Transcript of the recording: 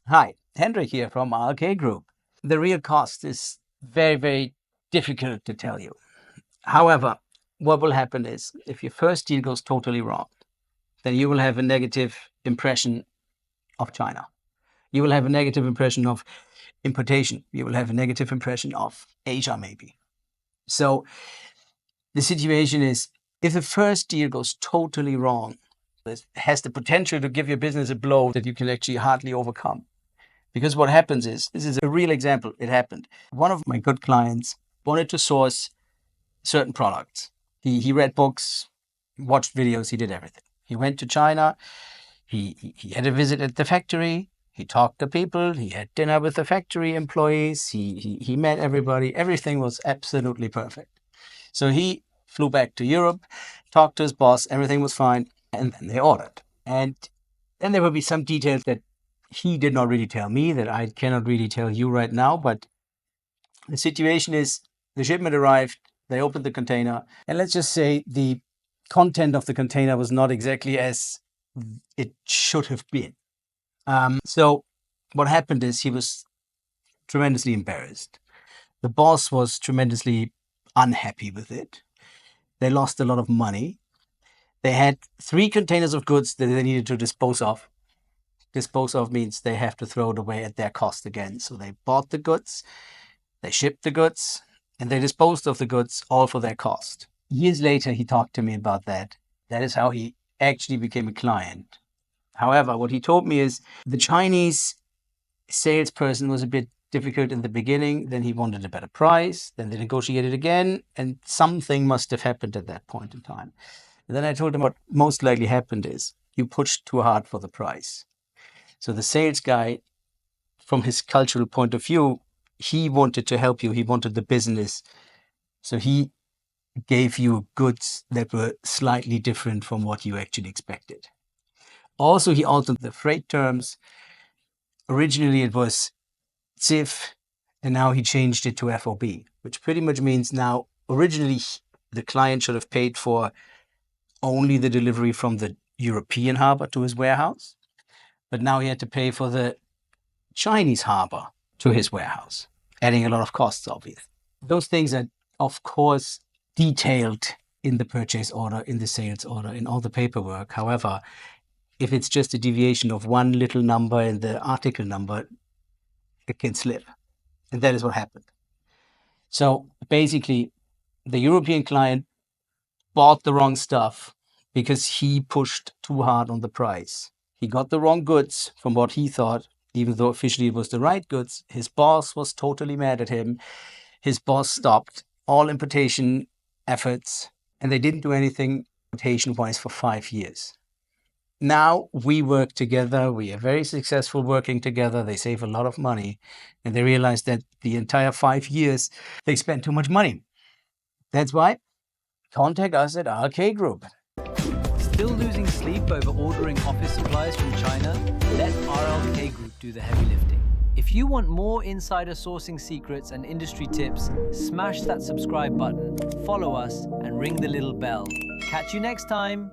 Hi, Hendrik here from RLK Group. The real cost is very, very difficult to tell you. However, what will happen is if your first deal goes totally wrong, then you will have a negative impression of China. You will have a negative impression of importation. You will have a negative impression of Asia, maybe. So the situation is if the first deal goes totally wrong, it has the potential to give your business a blow that you can actually hardly overcome. Because what happens is, this is a real example, it happened. One of my good clients wanted to source certain products. He read books, watched videos, he did everything. He went to China, he had a visit at the factory, he talked to people, he had dinner with the factory employees, he met everybody, everything was absolutely perfect. So he flew back to Europe, talked to his boss, everything was fine, and then they ordered. And then there will be some details that he did not really tell me, that I cannot really tell you right now, but the situation is the shipment arrived, they opened the container, and let's just say the content of the container was not exactly as it should have been. So what happened is he was tremendously embarrassed. The boss was tremendously unhappy with it. They lost a lot of money. They had 3 containers of goods that they needed to dispose of. Dispose of means they have to throw it away at their cost again. So they bought the goods, they shipped the goods, and they disposed of the goods all for their cost. Years later, he talked to me about that. That is how he actually became a client. However, what he told me is the Chinese salesperson was a bit difficult in the beginning. Then he wanted a better price. Then they negotiated again, and something must have happened at that point in time. And then I told him what most likely happened is you pushed too hard for the price. So the sales guy, from his cultural point of view, he wanted to help you. He wanted the business. So he gave you goods that were slightly different from what you actually expected. Also, he altered the freight terms. Originally, it was CIF, and now he changed it to FOB, which pretty much means now, originally, the client should have paid for only the delivery from the European harbor to his warehouse. But now he had to pay for the Chinese harbor to his warehouse, adding a lot of costs, obviously. Those things are, of course, detailed in the purchase order, in the sales order, in all the paperwork. However, if it's just a deviation of one little number in the article number, it can slip. And that is what happened. So basically, the European client bought the wrong stuff because he pushed too hard on the price. He got the wrong goods from what he thought, even though officially it was the right goods. His boss was totally mad at him. His boss stopped all importation efforts, and they didn't do anything importation-wise for 5 years. Now we work together. We are very successful working together. They save a lot of money, and they realize that the entire 5 years they spent too much money. That's why contact us at RLK Group. Still losing sleep over ordering office supplies from China? Let RLK Group do the heavy lifting. If you want more insider sourcing secrets and industry tips, smash that subscribe button, follow us, and ring the little bell. Catch you next time.